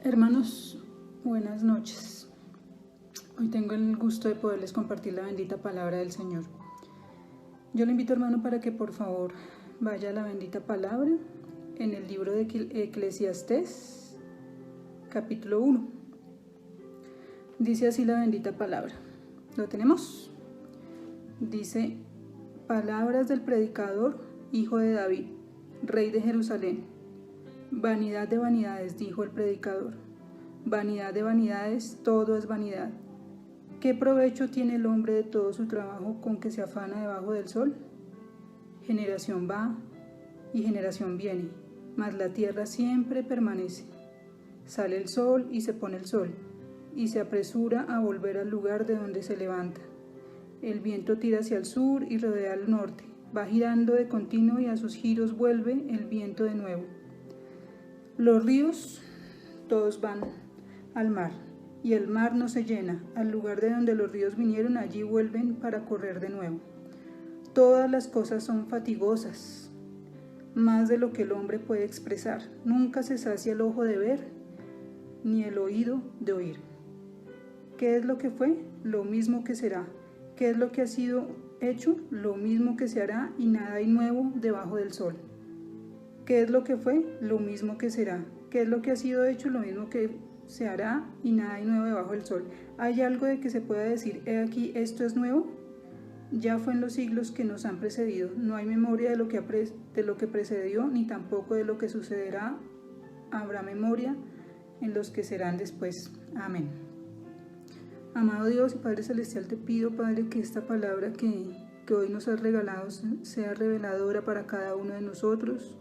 Hermanos, buenas noches. Hoy tengo el gusto de poderles compartir la bendita palabra del Señor. Yo le invito, hermano, para que por favor vaya a la bendita palabra en el libro de Eclesiastés, capítulo 1. Dice así la bendita palabra. ¿Lo tenemos? Dice: palabras del predicador, hijo de David, rey de Jerusalén. Vanidad de vanidades, dijo el predicador. Vanidad de vanidades, todo es vanidad. ¿Qué provecho tiene el hombre de todo su trabajo con que se afana debajo del sol? Generación va y generación viene, mas la tierra siempre permanece. Sale el sol y se pone el sol, y se apresura a volver al lugar de donde se levanta. El viento tira hacia el sur y rodea al norte, va girando de continuo y a sus giros vuelve el viento de nuevo. Los ríos todos van al mar, y el mar no se llena. Al lugar de donde los ríos vinieron, allí vuelven para correr de nuevo. Todas las cosas son fatigosas, más de lo que el hombre puede expresar. Nunca se sacia el ojo de ver, ni el oído de oír. ¿Qué es lo que fue? Lo mismo que será. ¿Qué es lo que ha sido hecho? Lo mismo que se hará, y nada hay nuevo debajo del sol. ¿Qué es lo que fue? Lo mismo que será. ¿Qué es lo que ha sido hecho? Lo mismo que se hará, y nada hay nuevo debajo del sol. ¿Hay algo de que se pueda decir, he aquí, esto es nuevo? Ya fue en los siglos que nos han precedido. No hay memoria de lo que precedió, ni tampoco de lo que sucederá. Habrá memoria en los que serán después. Amén. Amado Dios y Padre Celestial, te pido, Padre, que esta palabra que hoy nos has regalado sea reveladora para cada uno de nosotros,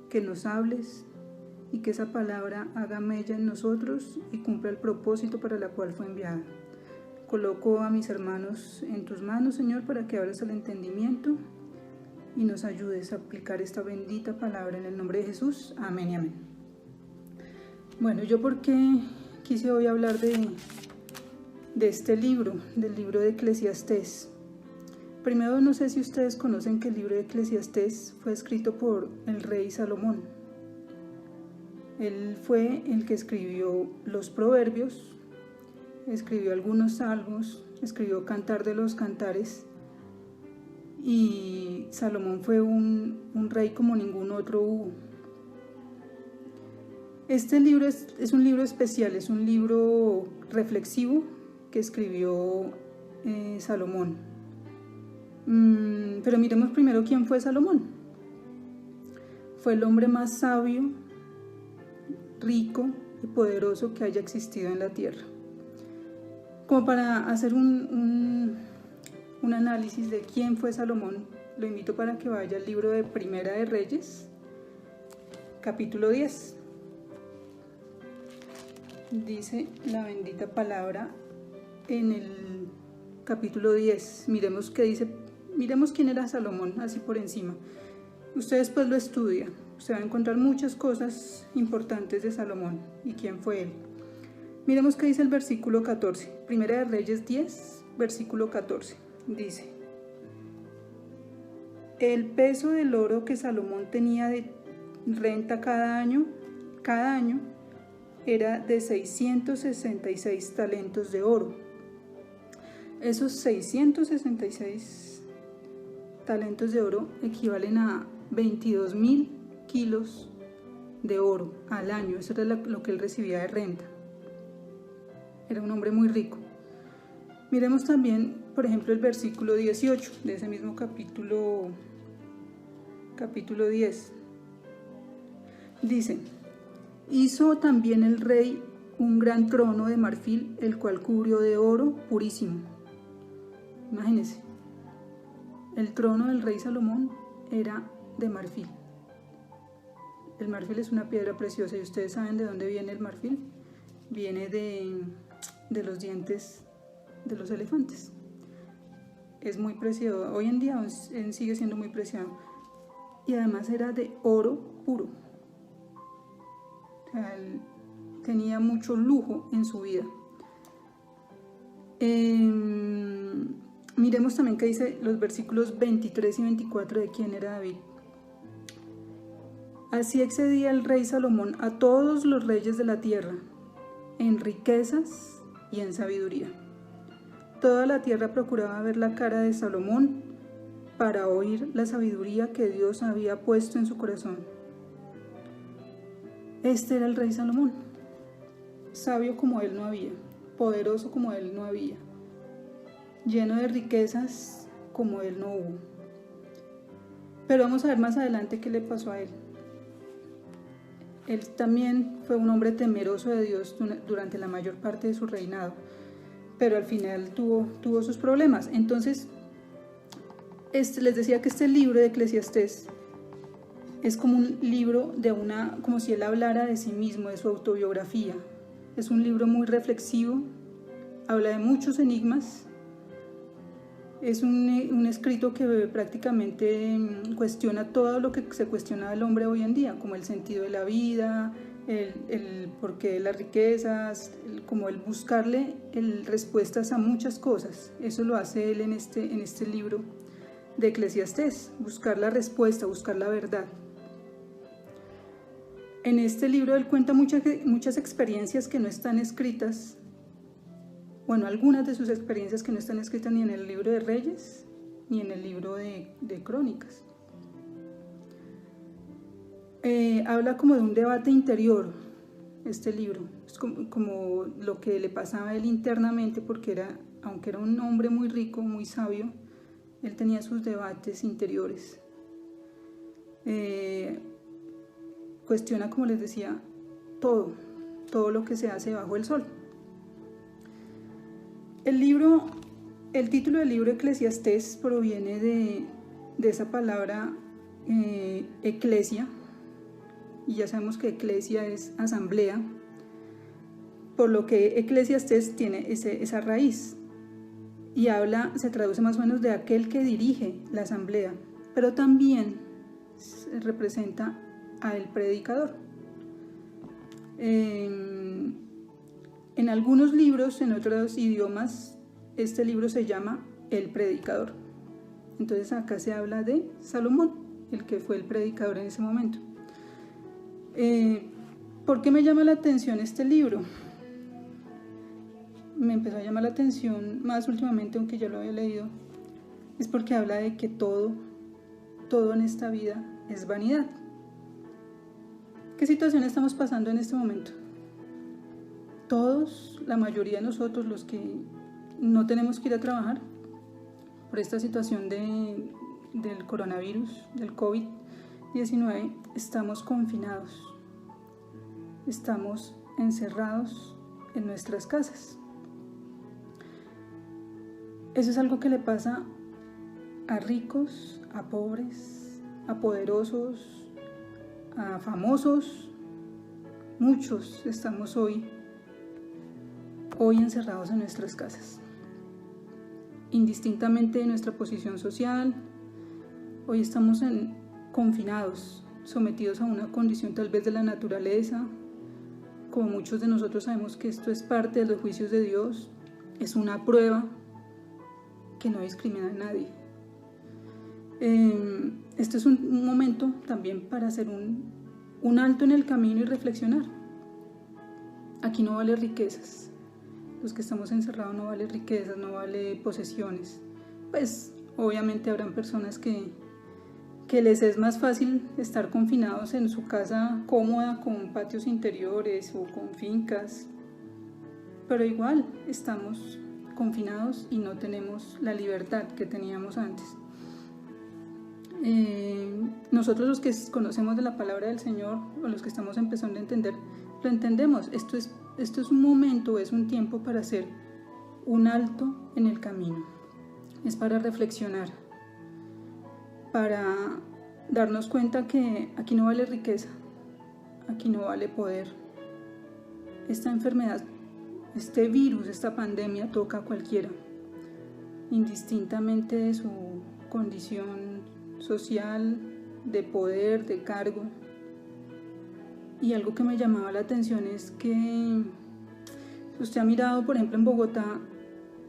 que nos hables y que esa palabra haga mella en nosotros y cumpla el propósito para la cual fue enviada. Coloco a mis hermanos en tus manos, Señor, para que abras el entendimiento y nos ayudes a aplicar esta bendita palabra en el nombre de Jesús. Amén y amén. Bueno, yo por qué quise hoy hablar de este libro, del libro de Eclesiastés. Primero, no sé si ustedes conocen que el libro de Eclesiastés fue escrito por el rey Salomón. Él fue el que escribió los proverbios, escribió algunos salmos, escribió Cantar de los Cantares, y Salomón fue un rey como ningún otro hubo. Este libro es un libro especial, es un libro reflexivo que escribió Salomón. Pero miremos primero quién fue Salomón. Fue el hombre más sabio, rico y poderoso que haya existido en la tierra. Como para hacer un análisis de quién fue Salomón, lo invito para que vaya al libro de Primera de Reyes, capítulo 10. Dice la bendita palabra en el capítulo 10. Miremos qué dice. Miremos quién era Salomón, así por encima. Usted después lo estudia. Usted va a encontrar muchas cosas importantes de Salomón y quién fue él. Miremos qué dice el versículo 14. Primera de Reyes 10, versículo 14. Dice: el peso del oro que Salomón tenía de renta cada año era de 666 talentos de oro. Esos 666 talentos de oro equivalen a 22.000 kilos de oro al año. Eso era lo que él recibía de renta. Era un hombre muy rico. Miremos también, por ejemplo, el versículo 18 de ese mismo capítulo 10. Dice: hizo también el rey un gran trono de marfil, el cual cubrió de oro purísimo. Imagínense, el trono del rey Salomón era de marfil. El marfil es una piedra preciosa, y ustedes saben de dónde viene el marfil. Viene de los dientes de los elefantes. Es muy preciado. Hoy en día sigue siendo muy preciado. Y además era de oro puro. O sea, él tenía mucho lujo en su vida. Miremos también qué dice los versículos 23 y 24 de quién era David. Así excedía el rey Salomón a todos los reyes de la tierra, en riquezas y en sabiduría. Toda la tierra procuraba ver la cara de Salomón para oír la sabiduría que Dios había puesto en su corazón. Este era el rey Salomón, sabio como él no había, poderoso como él no había, lleno de riquezas como él no hubo. Pero vamos a ver más adelante qué le pasó a él. Él también fue un hombre temeroso de Dios durante la mayor parte de su reinado, pero al final tuvo sus problemas. Entonces, les decía que este libro de Eclesiastés es como un libro como si él hablara de sí mismo, de su autobiografía. Es un libro muy reflexivo, habla de muchos enigmas. Es un escrito que prácticamente cuestiona todo lo que se cuestiona del hombre hoy en día, como el sentido de la vida, el porqué de las riquezas, como el buscarle respuestas a muchas cosas. Eso lo hace él en este libro de Eclesiastés, buscar la respuesta, buscar la verdad. En este libro él cuenta muchas experiencias que no están escritas. Bueno, algunas de sus experiencias que no están escritas ni en el libro de Reyes, ni en el libro de Crónicas. Habla como de un debate interior, este libro. Es como lo que le pasaba a él internamente, porque aunque era un hombre muy rico, muy sabio, él tenía sus debates interiores. Cuestiona, como les decía, todo lo que se hace bajo el sol. El título del libro Eclesiastés proviene de esa palabra eclesia, y ya sabemos que eclesia es asamblea, por lo que Eclesiastés tiene esa raíz, y se traduce más o menos de aquel que dirige la asamblea, pero también representa al predicador. En algunos libros, en otros idiomas, este libro se llama El Predicador. Entonces acá se habla de Salomón, el que fue el predicador en ese momento. ¿Por qué me llama la atención este libro? Me empezó a llamar la atención más últimamente, aunque ya lo había leído, es porque habla de que todo en esta vida es vanidad. ¿Qué situación estamos pasando en este momento? Todos, la mayoría de nosotros, los que no tenemos que ir a trabajar por esta situación del coronavirus, del COVID-19, estamos confinados, estamos encerrados en nuestras casas. Eso es algo que le pasa a ricos, a pobres, a poderosos, a famosos. Muchos estamos hoy encerrados en nuestras casas, indistintamente de nuestra posición social. Hoy estamos confinados, sometidos a una condición tal vez de la naturaleza. Como muchos de nosotros sabemos que esto es parte de los juicios de Dios, es una prueba que no discrimina a nadie. Este es un momento también para hacer un alto en el camino y reflexionar. Aquí no vale riquezas. Los que estamos encerrados no vale riquezas, no vale posesiones. Pues obviamente habrán personas que les es más fácil estar confinados en su casa cómoda, con patios interiores o con fincas, pero igual estamos confinados y no tenemos la libertad que teníamos antes. Nosotros, los que conocemos de la palabra del Señor, o los que estamos empezando a entender, lo entendemos. Esto es un momento, es un tiempo para hacer un alto en el camino. Es para reflexionar, para darnos cuenta que aquí no vale riqueza, aquí no vale poder. Esta enfermedad, este virus, esta pandemia toca a cualquiera, indistintamente de su condición social, de poder, de cargo. Y algo que me llamaba la atención es que usted ha mirado, por ejemplo, en Bogotá,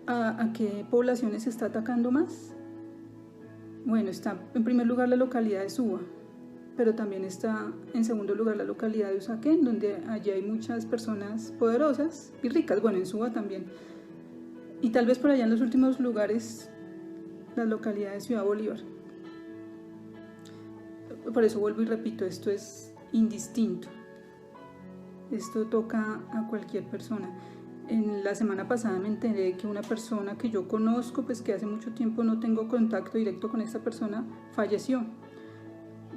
a qué poblaciones se está atacando más. Bueno, está en primer lugar la localidad de Suba, pero también está en segundo lugar la localidad de Usaquén, donde allí hay muchas personas poderosas y ricas, bueno, en Suba también. Y tal vez por allá en los últimos lugares, la localidad de Ciudad Bolívar. Por eso vuelvo y repito, esto es indistinto. Esto toca a cualquier persona. En la semana pasada me enteré que una persona que yo conozco, pues que hace mucho tiempo no tengo contacto directo con esta persona, falleció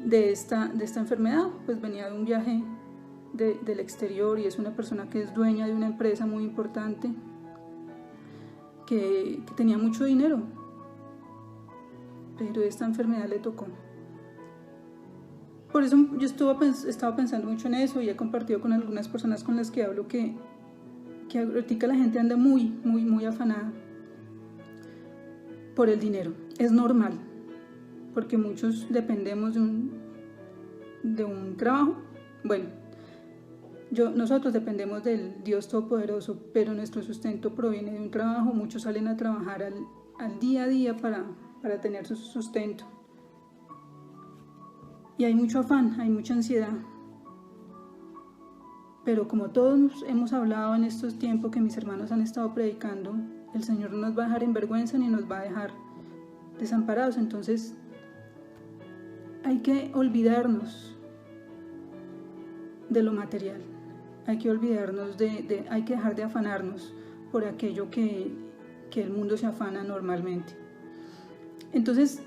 de esta enfermedad. Pues venía de un viaje del exterior y es una persona que es dueña de una empresa muy importante, que tenía mucho dinero, pero esta enfermedad le tocó. Por eso yo estaba pensando mucho en eso y he compartido con algunas personas con las que hablo que ahorita la gente anda muy afanada por el dinero. Es normal, porque muchos dependemos de un trabajo. Bueno, nosotros dependemos del Dios Todopoderoso, pero nuestro sustento proviene de un trabajo. Muchos salen a trabajar al día a día para tener su sustento. Y hay mucho afán, hay mucha ansiedad. Pero como todos hemos hablado en estos tiempos que mis hermanos han estado predicando, el Señor no nos va a dejar en vergüenza ni nos va a dejar desamparados. Entonces hay que olvidarnos de lo material, hay que olvidarnos hay que dejar de afanarnos por aquello que el mundo se afana normalmente. Entonces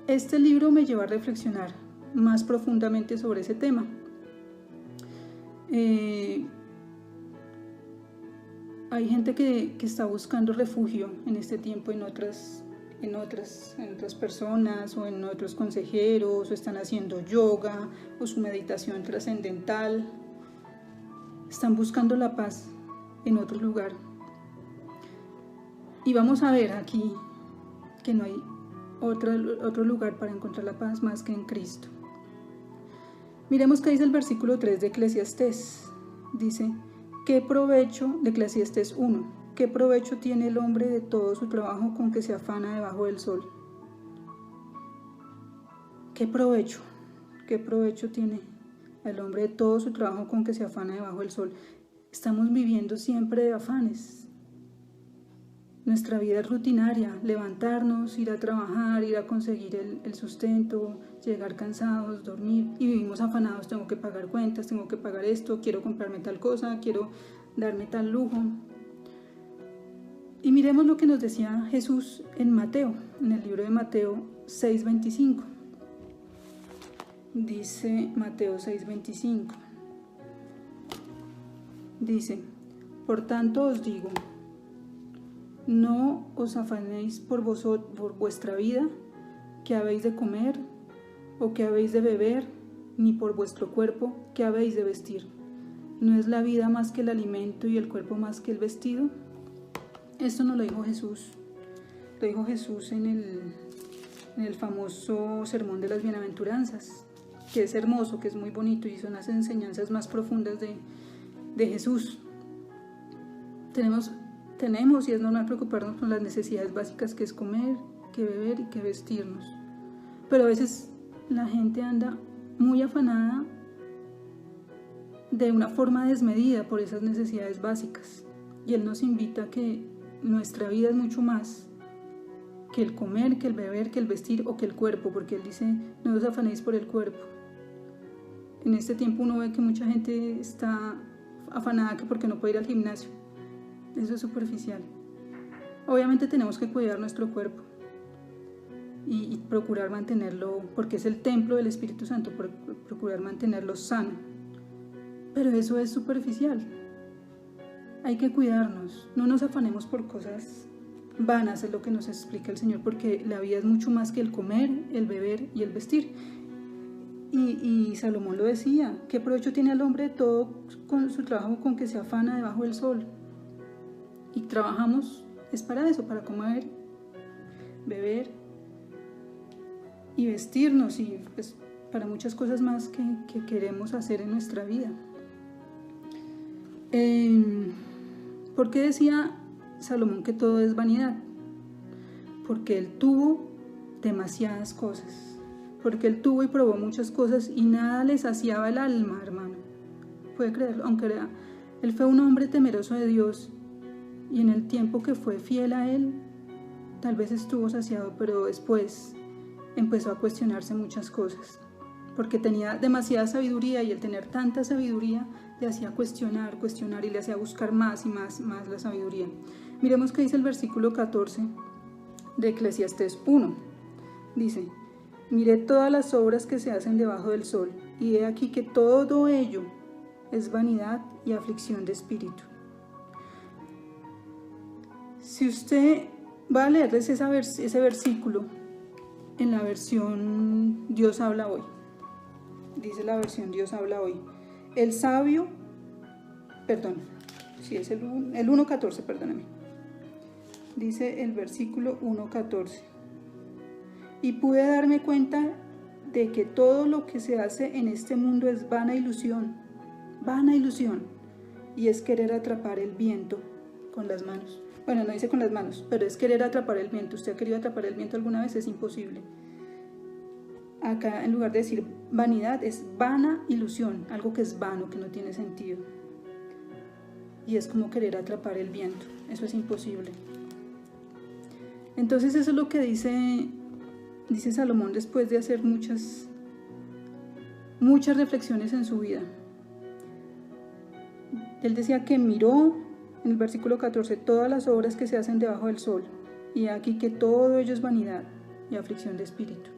este libro me lleva a reflexionar más profundamente sobre ese tema. Hay gente que está buscando refugio en este tiempo en otras personas o en otros consejeros, o están haciendo yoga o su meditación trascendental. Están buscando la paz en otro lugar. Y vamos a ver aquí que no hay otro lugar para encontrar la paz más que en Cristo. Miremos qué dice el versículo 3 de Eclesiastés. Dice, ¿qué provecho, de Eclesiastés 1, qué provecho tiene el hombre de todo su trabajo con que se afana debajo del sol? ¿Qué provecho tiene el hombre de todo su trabajo con que se afana debajo del sol? Estamos viviendo siempre de afanes. Nuestra vida es rutinaria, levantarnos, ir a trabajar, ir a conseguir el sustento, llegar cansados, dormir, y vivimos afanados. Tengo que pagar cuentas, tengo que pagar esto, quiero comprarme tal cosa, quiero darme tal lujo. Y miremos lo que nos decía Jesús en Mateo, en el libro de Mateo 6:25. Dice Mateo 6:25. Dice, por tanto os digo, no os afanéis por vuestra vida, qué habéis de comer o qué habéis de beber, ni por vuestro cuerpo, qué habéis de vestir. ¿No es la vida más que el alimento y el cuerpo más que el vestido? Esto nos lo dijo Jesús. Lo dijo Jesús en el famoso sermón de las bienaventuranzas, que es hermoso, que es muy bonito y son las enseñanzas más profundas de Jesús. Tenemos y es normal preocuparnos por las necesidades básicas, que es comer, que beber y que vestirnos. Pero a veces la gente anda muy afanada de una forma desmedida por esas necesidades básicas. Y Él nos invita a que nuestra vida es mucho más que el comer, que el beber, que el vestir o que el cuerpo, porque Él dice, no os afanéis por el cuerpo. En este tiempo uno ve que mucha gente está afanada que porque no puede ir al gimnasio. Eso es superficial. Obviamente tenemos que cuidar nuestro cuerpo y procurar mantenerlo, porque es el templo del Espíritu Santo, procurar mantenerlo sano. Pero eso es superficial. Hay que cuidarnos, no nos afanemos por cosas vanas, es lo que nos explica el Señor, porque la vida es mucho más que el comer, el beber y el vestir. Y Salomón lo decía, ¿qué provecho tiene el hombre de todo con su trabajo con que se afana debajo del sol? Y trabajamos, es para eso, para comer, beber y vestirnos, y pues para muchas cosas más que queremos hacer en nuestra vida. ¿Por qué decía Salomón que todo es vanidad? Porque él tuvo demasiadas cosas. porque él tuvo y probó muchas cosas y nada le saciaba el alma, hermano. Puede creerlo, aunque él fue un hombre temeroso de Dios y en el tiempo que fue fiel a él, tal vez estuvo saciado, pero después empezó a cuestionarse muchas cosas, porque tenía demasiada sabiduría y el tener tanta sabiduría le hacía cuestionar y le hacía buscar más y más la sabiduría. Miremos qué dice el versículo 14 de Eclesiastés 1. Dice: miré todas las obras que se hacen debajo del sol, y he aquí que todo ello es vanidad y aflicción de espíritu. Si usted va a leerles ese versículo en la versión Dios habla hoy, dice la versión Dios habla hoy, el sabio, es el 1.14, perdóname, dice el versículo 1.14, y pude darme cuenta de que todo lo que se hace en este mundo es vana ilusión, y es querer atrapar el viento con las manos. Bueno, no dice con las manos, pero es querer atrapar el viento. ¿Usted ha querido atrapar el viento alguna vez? Es imposible. Acá, en lugar de decir vanidad, es vana ilusión, algo que es vano, que no tiene sentido. Y es como querer atrapar el viento. Eso es imposible. Entonces eso es lo que dice Salomón después de hacer muchas reflexiones en su vida. Él decía que miró, en el versículo 14, todas las obras que se hacen debajo del sol, y aquí que todo ello es vanidad y aflicción de espíritu.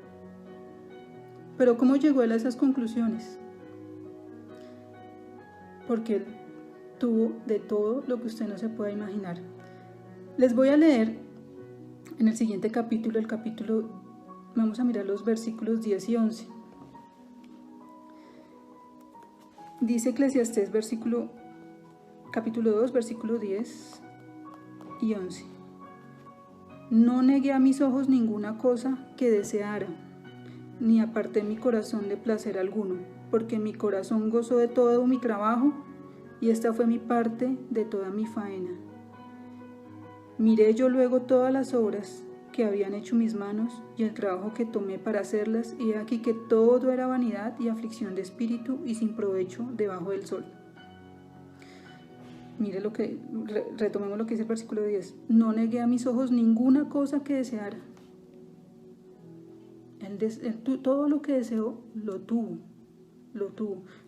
Pero ¿cómo llegó él a esas conclusiones? Porque él tuvo de todo lo que usted no se pueda imaginar. Les voy a leer en el siguiente capítulo, vamos a mirar los versículos 10 y 11. Dice Eclesiastés capítulo 2, versículo 10 y 11. No negué a mis ojos ninguna cosa que deseara, ni aparté mi corazón de placer alguno, porque mi corazón gozó de todo mi trabajo, y esta fue mi parte de toda mi faena. Miré yo luego todas las obras que habían hecho mis manos, y el trabajo que tomé para hacerlas, y aquí que todo era vanidad y aflicción de espíritu, y sin provecho debajo del sol. Mire retomemos lo que dice el versículo 10. No negué a mis ojos ninguna cosa que deseara. Todo lo que deseó, lo tuvo.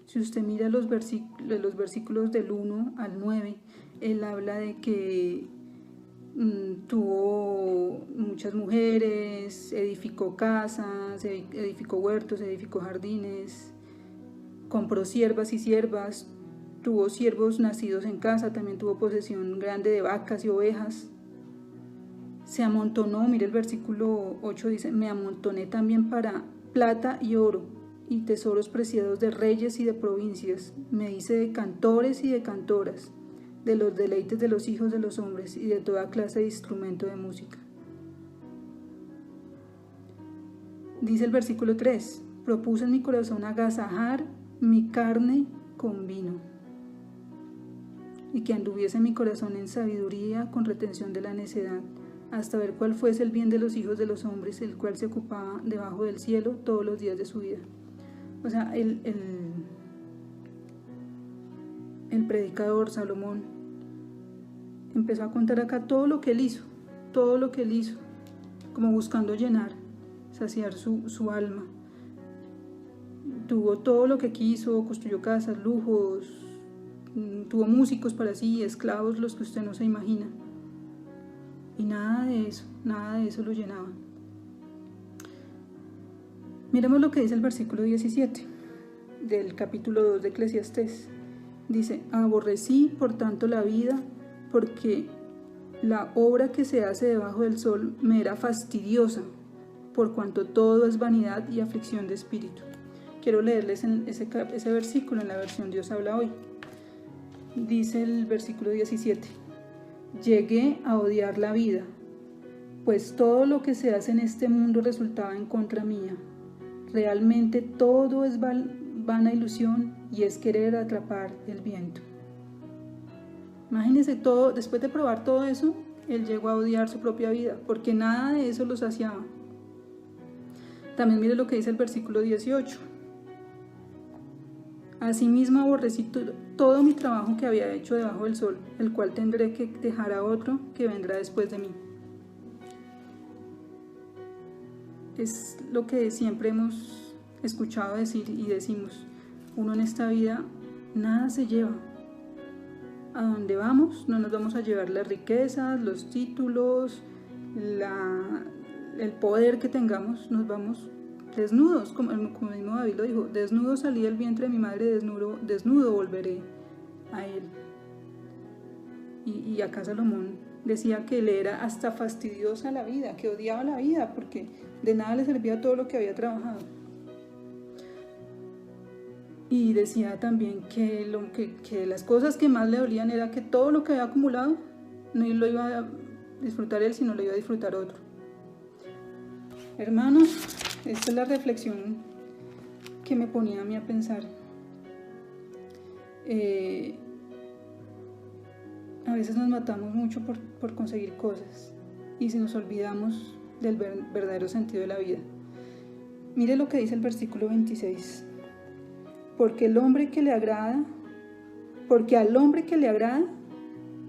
Si usted mira los versículos del 1 al 9, él habla de que tuvo muchas mujeres, edificó casas, edificó huertos, edificó jardines, compró siervas y siervas, tuvo siervos nacidos en casa, también tuvo posesión grande de vacas y ovejas. Se amontonó, mire el versículo 8 dice: me amontoné también para plata y oro, y tesoros preciados de reyes y de provincias. Me hice de cantores y de cantoras, de los deleites de los hijos de los hombres, y de toda clase de instrumento de música. Dice el versículo 3: propuse en mi corazón agasajar mi carne con vino, y que anduviese mi corazón en sabiduría con retención de la necedad, hasta ver cuál fuese el bien de los hijos de los hombres, el cual se ocupaba debajo del cielo todos los días de su vida. O sea, el predicador Salomón empezó a contar acá todo lo que él hizo, como buscando saciar su alma. Tuvo todo lo que quiso, construyó casas, lujos, tuvo músicos para sí, esclavos, los que usted no se imagina. Y nada de eso lo llenaba. Miremos lo que dice el versículo 17 del capítulo 2 de Eclesiastés. Dice: aborrecí por tanto la vida, porque la obra que se hace debajo del sol me era fastidiosa, por cuanto todo es vanidad y aflicción de espíritu. Quiero leerles ese versículo en la versión Dios habla hoy. Dice el versículo 17: llegué a odiar la vida, pues todo lo que se hace en este mundo resultaba en contra mía. Realmente todo es vana ilusión, y es querer atrapar el viento. Imagínense todo, después de probar todo eso, él llegó a odiar su propia vida, porque nada de eso lo saciaba. También mire lo que dice el versículo 18. Asimismo aborrecí todo mi trabajo que había hecho debajo del sol, el cual tendré que dejar a otro que vendrá después de mí. Es lo que siempre hemos escuchado decir y decimos: uno en esta vida nada se lleva. A donde vamos no nos vamos a llevar las riquezas, los títulos, el poder que tengamos, nos vamos desnudos, como mismo David lo dijo: desnudo salí del vientre de mi madre, desnudo volveré a él. Y acá Salomón decía que le era hasta fastidiosa la vida, que odiaba la vida, porque de nada le servía todo lo que había trabajado. Y decía también que las cosas que más le dolían era que todo lo que había acumulado no lo iba a disfrutar él, sino lo iba a disfrutar otro. Hermanos, esta es la reflexión que me ponía a mí a pensar. A veces nos matamos mucho por conseguir cosas y si nos olvidamos del verdadero sentido de la vida. Mire lo que dice el versículo 26. Porque al hombre que le agrada,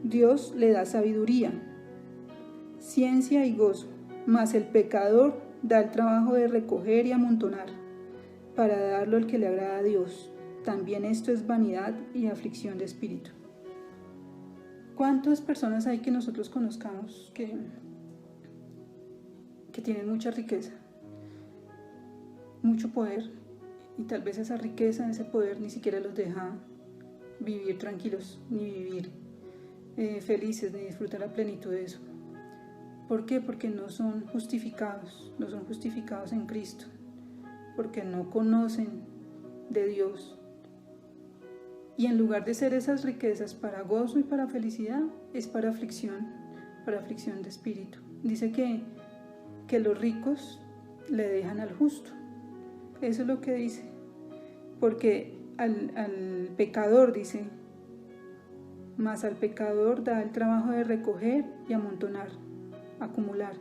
Dios le da sabiduría, ciencia y gozo, mas el pecador da el trabajo de recoger y amontonar, para darlo al que le agrada a Dios. También esto es vanidad y aflicción de espíritu. ¿Cuántas personas hay que nosotros conozcamos que tienen mucha riqueza, mucho poder, y tal vez esa riqueza, ese poder ni siquiera los deja vivir tranquilos, ni vivir felices, ni disfrutar la plenitud de eso? ¿Por qué? Porque no son justificados en Cristo, porque no conocen de Dios. Y en lugar de ser esas riquezas para gozo y para felicidad, es para aflicción de espíritu. Dice que los ricos le dejan al justo. Eso es lo que dice. Porque al pecador, dice, mas al pecador da el trabajo de recoger y amontonar, acumular,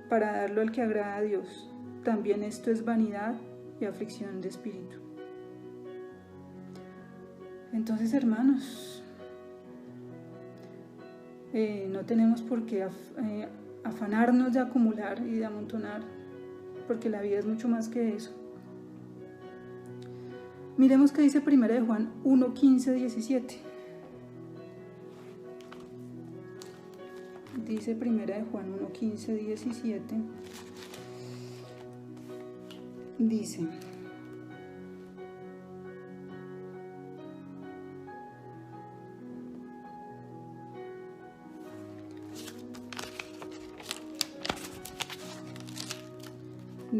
para darlo al que agrada a Dios. También esto es vanidad y aflicción de espíritu. Entonces, hermanos, no tenemos por qué afanarnos de acumular y de amontonar, porque la vida es mucho más que eso. Miremos qué dice 1 de Juan 1, 15, 17. Dice 1 de Juan 1, 15, 17.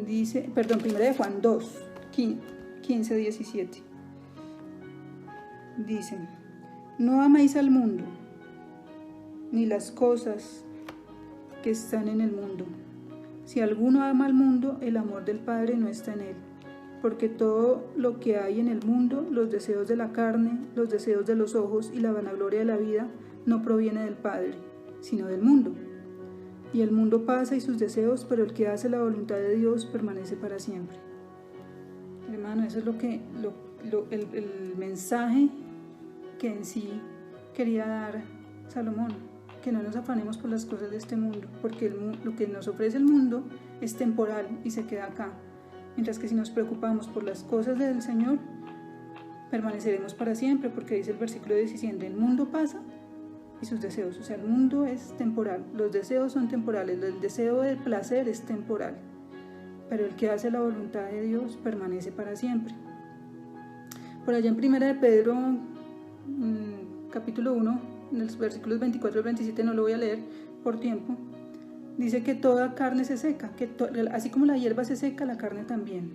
Dice: perdón, 1 de Juan 2, 15, 17. Dice: no améis al mundo, ni las cosas que están en el mundo. Si alguno ama al mundo, el amor del Padre no está en él. Porque todo lo que hay en el mundo, los deseos de la carne, los deseos de los ojos y la vanagloria de la vida, no proviene del Padre, sino del mundo. Y el mundo pasa y sus deseos, pero el que hace la voluntad de Dios permanece para siempre. Hermano, eso es el mensaje que en sí quería dar Salomón, que no nos afanemos por las cosas de este mundo, porque lo que nos ofrece el mundo es temporal y se queda acá, mientras que si nos preocupamos por las cosas del Señor, permaneceremos para siempre, porque dice el versículo 17: el mundo pasa y sus deseos, o sea, el mundo es temporal, los deseos son temporales, el deseo del placer es temporal, pero el que hace la voluntad de Dios permanece para siempre. Por allá en 1 de Pedro, capítulo 1, en los versículos 24 al 27, no lo voy a leer por tiempo, dice que toda carne se seca, así como la hierba se seca, la carne también.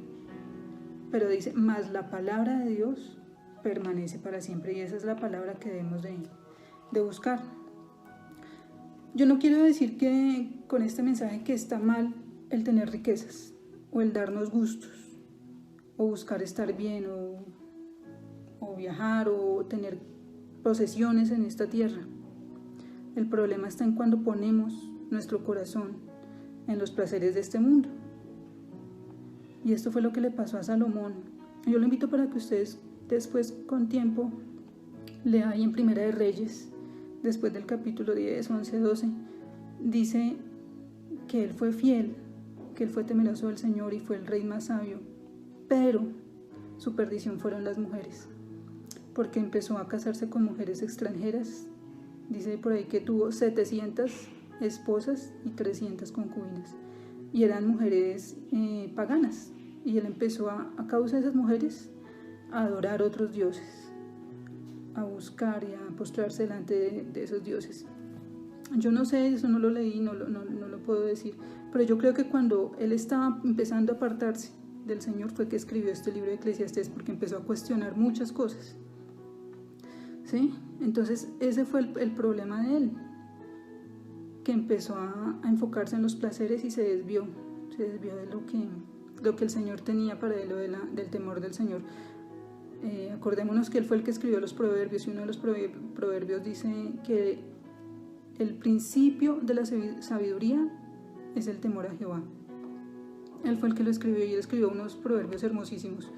Pero dice: mas la palabra de Dios permanece para siempre, y esa es la palabra que debemos de buscar. Yo no quiero decir que con este mensaje que está mal el tener riquezas, o el darnos gustos, o buscar estar bien, o viajar, o tener posesiones en esta tierra. El problema está en cuando ponemos nuestro corazón en los placeres de este mundo. Y esto fue lo que le pasó a Salomón. Yo lo invito para que ustedes después con tiempo lean ahí en Primera de Reyes, después del capítulo 10, 11, 12, dice que él fue fiel, que él fue temeroso del Señor y fue el rey más sabio, pero su perdición fueron las mujeres, porque empezó a casarse con mujeres extranjeras. Dice por ahí que tuvo 700 esposas y 300 concubinas, y eran mujeres paganas, y él empezó a causa de esas mujeres a adorar otros dioses, a buscar y a postrarse delante de esos dioses. Yo no sé, eso no lo leí, no lo puedo decir, pero yo creo que cuando él estaba empezando a apartarse del Señor fue que escribió este libro de Eclesiastés, porque empezó a cuestionar muchas cosas, ¿sí? Entonces ese fue el problema de él, que empezó a enfocarse en los placeres y se desvió de lo que el Señor tenía para él, del temor del Señor. Acordémonos que él fue el que escribió los proverbios, y uno de los proverbios dice que el principio de la sabiduría es el temor a Jehová. Él fue el que lo escribió, y él escribió unos proverbios hermosísimos,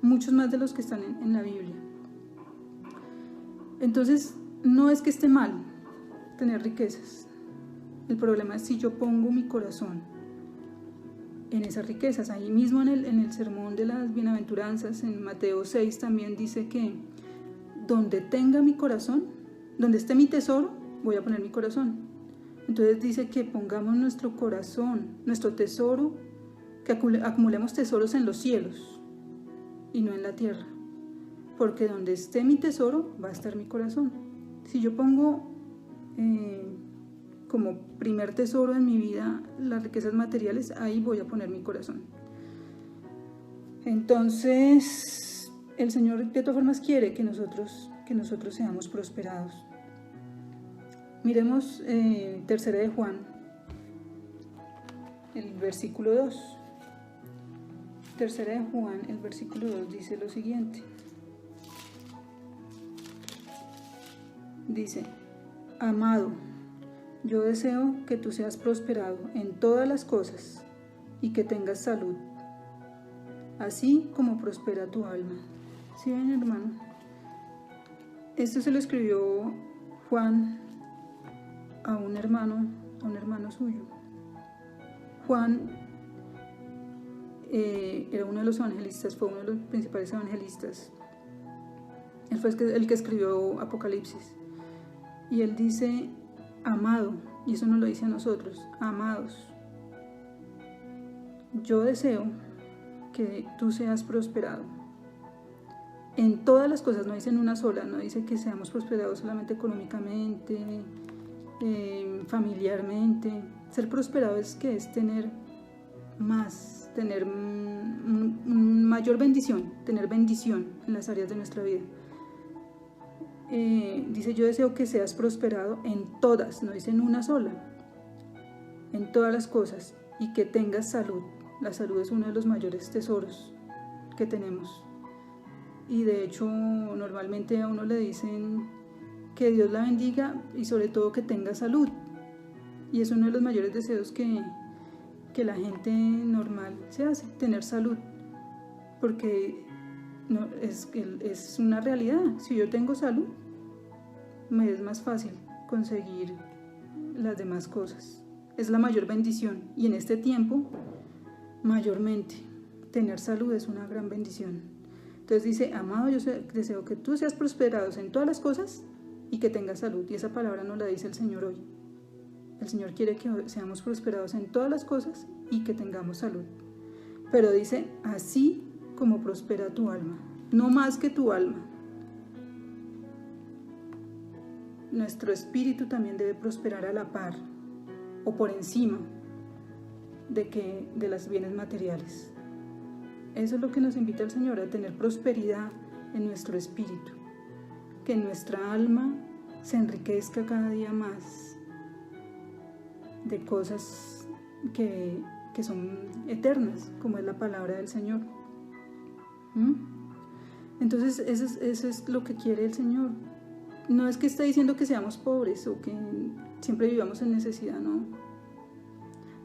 muchos más de los que están en la Biblia. Entonces, no es que esté mal tener riquezas. El problema es si yo pongo mi corazón en esas riquezas. Ahí mismo en el sermón de las bienaventuranzas, en Mateo 6, también dice que donde tenga mi corazón, donde esté mi tesoro, voy a poner mi corazón. Entonces dice que pongamos nuestro corazón, nuestro tesoro, que acumulemos tesoros en los cielos y no en la tierra, porque donde esté mi tesoro va a estar mi corazón. Si yo pongo como primer tesoro en mi vida las riquezas materiales, ahí voy a poner mi corazón. Entonces el Señor de todas formas quiere que nosotros seamos prosperados. Miremos 3 de Juan, el versículo 2. 3 de Juan, el versículo 2 dice lo siguiente. Dice: amado, yo deseo que tú seas prosperado en todas las cosas y que tengas salud, así como prospera tu alma. ¿Sí ven, hermano? Esto se lo escribió Juan a un hermano suyo. Juan era uno de los evangelistas, fue uno de los principales evangelistas. Él fue el que escribió Apocalipsis. Y él dice: amado, y eso nos lo dice a nosotros: amados, yo deseo que tú seas prosperado en todas las cosas. No dice en una sola, no dice que seamos prosperados solamente económicamente, familiarmente. Ser prosperado es tener más, tener mayor bendición, tener bendición en las áreas de nuestra vida. Dice: yo deseo que seas prosperado en todas, no dice en una sola, en todas las cosas, y que tengas salud. La salud es uno de los mayores tesoros que tenemos, y de hecho normalmente a uno le dicen que Dios la bendiga y sobre todo que tenga salud, y es uno de los mayores deseos que la gente normal se hace, tener salud, porque no, es una realidad. Si yo tengo salud, me es más fácil conseguir las demás cosas. Es la mayor bendición, y en este tiempo mayormente tener salud es una gran bendición. Entonces dice: amado, yo deseo que tú seas prosperado en todas las cosas y que tengas salud. Y esa palabra nos la dice el Señor hoy. El Señor quiere que seamos prosperados en todas las cosas y que tengamos salud. Pero dice: así como prospera tu alma, no más que tu alma. Nuestro espíritu también debe prosperar a la par o por encima de los bienes materiales. Eso es lo que nos invita el Señor, a tener prosperidad en nuestro espíritu, que nuestra alma se enriquezca cada día más de cosas que son eternas, como es la palabra del Señor. Entonces eso es lo que quiere el Señor. No es que esté diciendo que seamos pobres o que siempre vivamos en necesidad, no.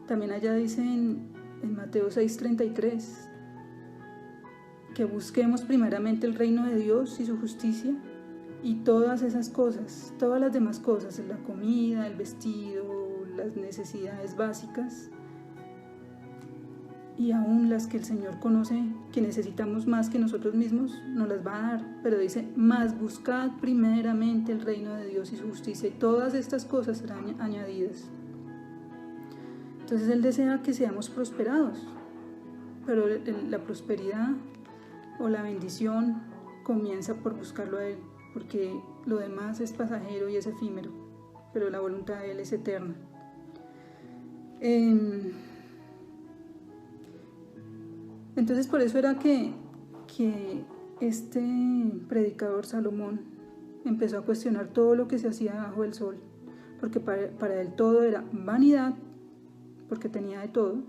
También allá dice en Mateo 6:33, que busquemos primeramente el reino de Dios y su justicia, y todas esas cosas, todas las demás cosas, la comida, el vestido, las necesidades básicas, y aún las que el Señor conoce que necesitamos más que nosotros mismos, nos las va a dar. Pero dice, mas buscad primeramente el reino de Dios y su justicia, y todas estas cosas serán añadidas. Entonces Él desea que seamos prosperados, pero la prosperidad o la bendición comienza por buscarlo a Él, porque lo demás es pasajero y es efímero, pero la voluntad de Él es eterna. Entonces por eso era que este predicador Salomón empezó a cuestionar todo lo que se hacía bajo el sol, porque para él todo era vanidad, porque tenía de todo.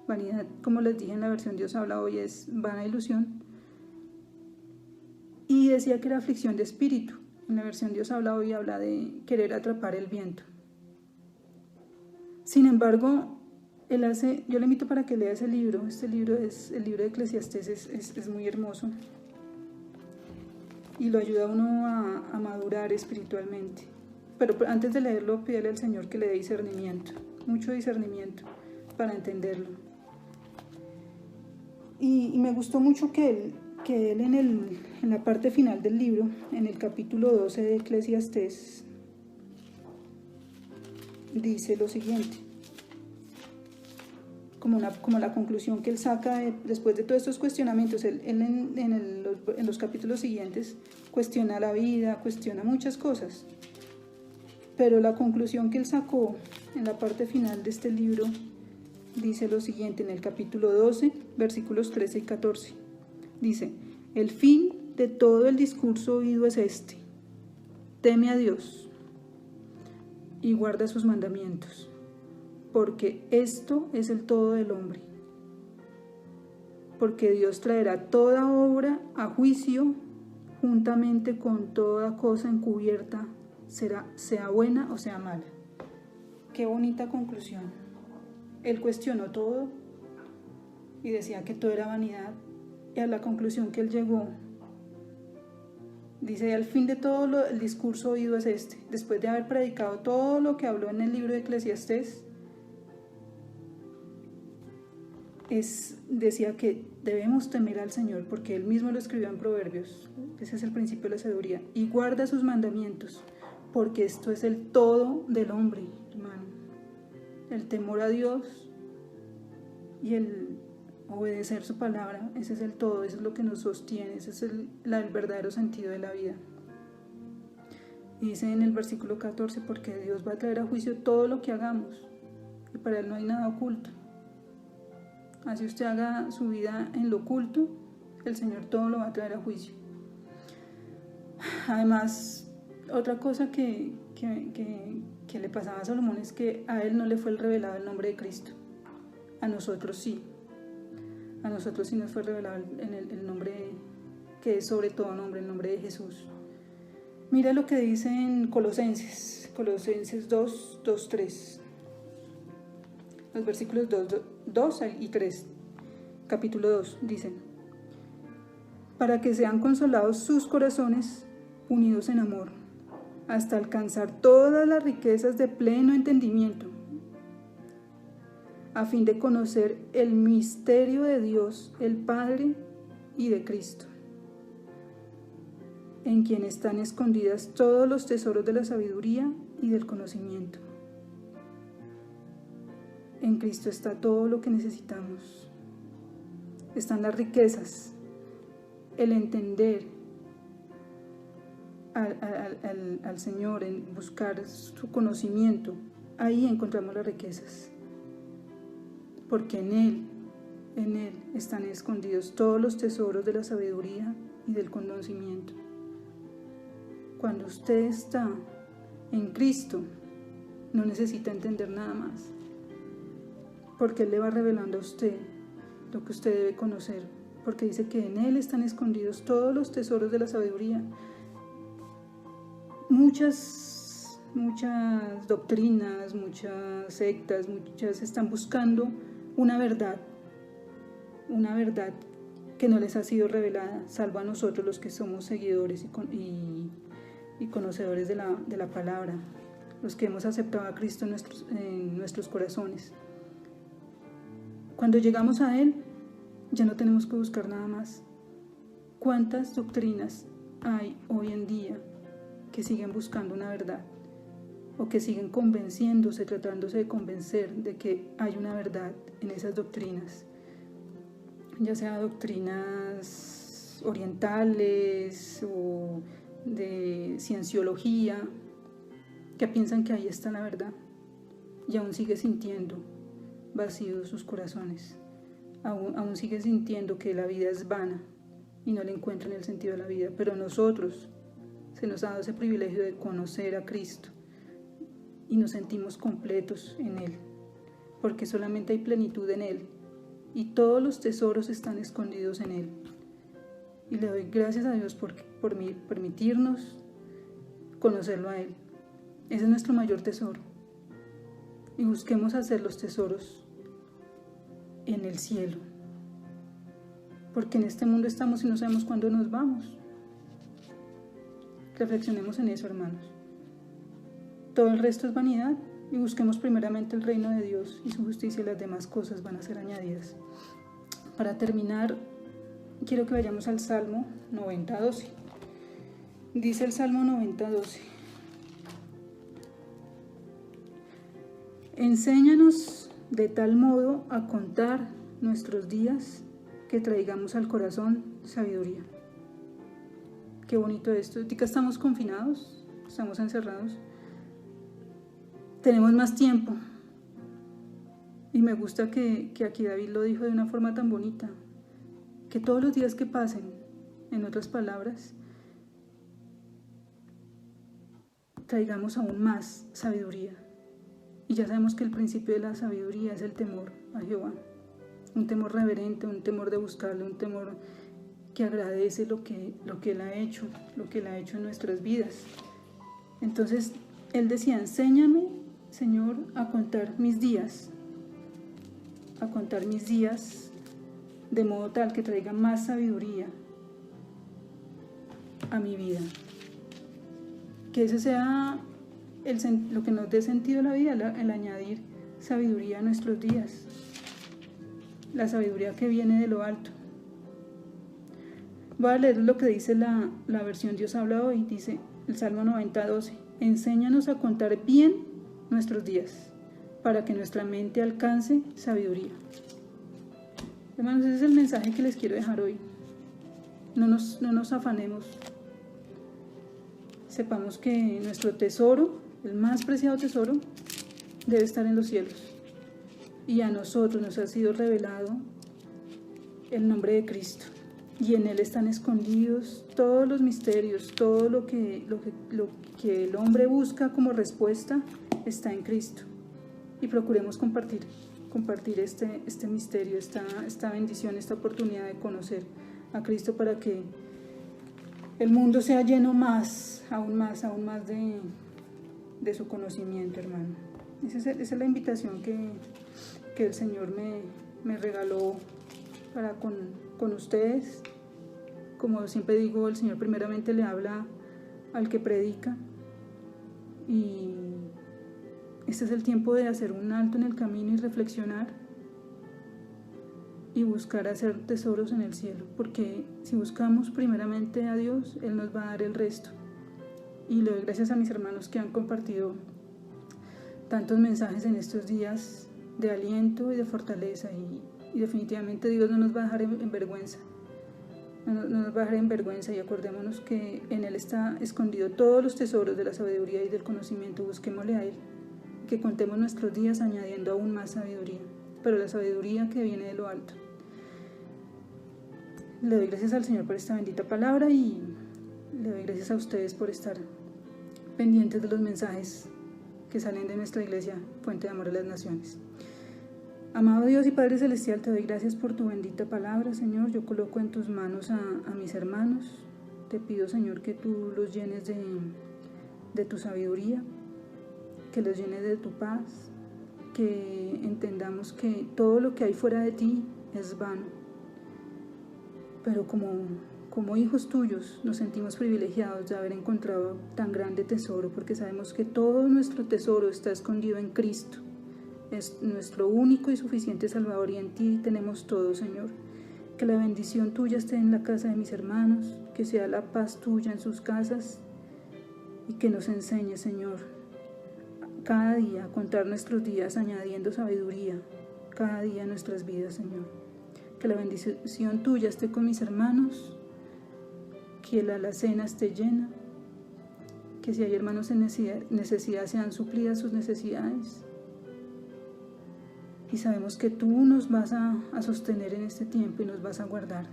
Vanidad, como les dije en la versión Dios habla hoy, es vana ilusión. Y decía que era aflicción de espíritu. En la versión Dios habla hoy habla de querer atrapar el viento. Sin embargo, yo le invito para que lea ese libro. Este libro es el libro de Eclesiastés, es muy hermoso. Y lo ayuda a uno a madurar espiritualmente. Pero antes de leerlo, pídele al Señor que le dé discernimiento, mucho discernimiento, para entenderlo. Y me gustó mucho que él en la parte final del libro, en el capítulo 12 de Eclesiastés, dice lo siguiente, como la conclusión que él saca después de todos estos cuestionamientos. Él en los capítulos siguientes cuestiona la vida, cuestiona muchas cosas, pero la conclusión que él sacó en la parte final de este libro dice lo siguiente, en el capítulo 12, versículos 13 y 14. Dice, el fin de todo el discurso oído es este: teme a Dios y guarda sus mandamientos, porque esto es el todo del hombre. Porque Dios traerá toda obra a juicio juntamente con toda cosa encubierta, sea buena o sea mala. Qué bonita conclusión. Él cuestionó todo y decía que todo era vanidad, y a la conclusión que él llegó, dice, al fin de todo el discurso oído es este. Después de haber predicado todo lo que habló en el libro de Eclesiastés, decía que debemos temer al Señor, porque Él mismo lo escribió en Proverbios. Ese es el principio de la sabiduría. Y guarda sus mandamientos, porque esto es el todo del hombre, hermano. El temor a Dios y el obedecer su palabra, ese es el todo, eso es lo que nos sostiene, ese es el verdadero sentido de la vida. Y dice en el versículo 14, porque Dios va a traer a juicio todo lo que hagamos, y para Él no hay nada oculto. Así usted haga su vida en lo oculto, el Señor todo lo va a traer a juicio. Además, otra cosa que le pasaba a Salomón es que a él no le fue revelado el nombre de Cristo. A nosotros sí. A nosotros sí nos fue revelado el nombre que es sobre todo nombre, el nombre de Jesús. Mira lo que dice en Colosenses 2, 3. Los versículos 2 y 3. Capítulo 2 dicen: para que sean consolados sus corazones unidos en amor, hasta alcanzar todas las riquezas de pleno entendimiento, a fin de conocer el misterio de Dios, el Padre, y de Cristo, en quien están escondidas todos los tesoros de la sabiduría y del conocimiento. En Cristo está todo lo que necesitamos. Están las riquezas, el entender al Señor, en buscar su conocimiento. Ahí encontramos las riquezas, porque en Él están escondidos todos los tesoros de la sabiduría y del conocimiento. Cuando usted está en Cristo, no necesita entender nada más, porque Él le va revelando a usted lo que usted debe conocer, porque dice que en Él están escondidos todos los tesoros de la sabiduría. Muchas doctrinas, muchas sectas, muchas están buscando una verdad que no les ha sido revelada, salvo a nosotros los que somos seguidores y conocedores de la palabra, los que hemos aceptado a Cristo en nuestros corazones. Cuando llegamos a Él, ya no tenemos que buscar nada más. ¿Cuántas doctrinas hay hoy en día que siguen buscando una verdad? O que siguen convenciéndose, tratándose de convencer de que hay una verdad en esas doctrinas, ya sea doctrinas orientales o de cienciología, que piensan que ahí está la verdad, y aún sigue sintiendo vacíos sus corazones, aún sigue sintiendo que la vida es vana y no le encuentran el sentido de la vida. Pero nosotros se nos ha dado ese privilegio de conocer a Cristo y nos sentimos completos en Él, porque solamente hay plenitud en Él y todos los tesoros están escondidos en Él. Y le doy gracias a Dios por permitirnos conocerlo a Él. Ese es nuestro mayor tesoro. Y busquemos hacer los tesoros en el cielo, porque en este mundo estamos y no sabemos cuándo nos vamos. Reflexionemos en eso, hermanos. Todo el resto es vanidad, y busquemos primeramente el reino de Dios y su justicia, y las demás cosas van a ser añadidas. Para terminar, quiero que vayamos al Salmo 90:12. Dice el Salmo 90:12: enséñanos de tal modo a contar nuestros días que traigamos al corazón sabiduría. Qué bonito esto. Ahorita estamos confinados, estamos encerrados, tenemos más tiempo, y me gusta que aquí David lo dijo de una forma tan bonita, que todos los días que pasen, en otras palabras, traigamos aún más sabiduría. Y ya sabemos que el principio de la sabiduría es el temor a Jehová, un temor reverente, un temor de buscarle, un temor que agradece lo que Él ha hecho, en nuestras vidas. Entonces, Él decía: enséñame, Señor, a contar mis días, de modo tal que traiga más sabiduría a mi vida. Que ese sea lo que nos dé sentido a la vida, el añadir sabiduría a nuestros días, la sabiduría que viene de lo alto. Voy a leer lo que dice la versión Dios habla hoy. Dice el Salmo 90:12: enséñanos a contar bien nuestros días, para que nuestra mente alcance sabiduría. Hermanos, ese es el mensaje que les quiero dejar hoy. No nos afanemos. Sepamos que nuestro tesoro, el más preciado tesoro, debe estar en los cielos. Y a nosotros nos ha sido revelado el nombre de Cristo. Y en Él están escondidos todos los misterios, todo lo que el hombre busca como respuesta está en Cristo. Y procuremos compartir este misterio, esta bendición, esta oportunidad de conocer a Cristo, para que el mundo sea lleno aún más de su conocimiento, hermano. Esa es la invitación que el Señor me regaló para con ustedes. Como siempre digo, el Señor primeramente le habla al que predica, y este es el tiempo de hacer un alto en el camino y reflexionar y buscar hacer tesoros en el cielo, porque si buscamos primeramente a Dios, Él nos va a dar el resto. Y le doy gracias a mis hermanos que han compartido tantos mensajes en estos días de aliento y de fortaleza, y definitivamente Dios no nos va a dejar en vergüenza. No nos va a dejar en vergüenza, y acordémonos que en Él está escondido todos los tesoros de la sabiduría y del conocimiento. Busquémosle a Él, que contemos nuestros días añadiendo aún más sabiduría, pero la sabiduría que viene de lo alto. Le doy gracias al Señor por esta bendita palabra, y le doy gracias a ustedes por estar pendientes de los mensajes que salen de nuestra iglesia, Fuente de Amor a las Naciones. Amado Dios y Padre Celestial, te doy gracias por tu bendita palabra, Señor. Yo coloco en tus manos a mis hermanos. Te pido, Señor, que tú los llenes de tu sabiduría, que los llenes de tu paz, que entendamos que todo lo que hay fuera de ti es vano, pero como hijos tuyos nos sentimos privilegiados de haber encontrado tan grande tesoro, porque sabemos que todo nuestro tesoro está escondido en Cristo. Es nuestro único y suficiente Salvador, y en ti tenemos todo, Señor. Que la bendición tuya esté en la casa de mis hermanos, que sea la paz tuya en sus casas, y que nos enseñe, Señor, cada día a contar nuestros días añadiendo sabiduría, cada día en nuestras vidas, Señor. Que la bendición tuya esté con mis hermanos, que la alacena esté llena, que si hay hermanos en necesidad sean suplidas sus necesidades. Y sabemos que tú nos vas a sostener en este tiempo y nos vas a guardar.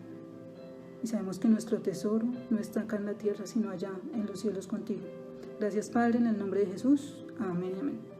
Y sabemos que nuestro tesoro no está acá en la tierra, sino allá en los cielos contigo. Gracias, Padre, en el nombre de Jesús. Amén y amén.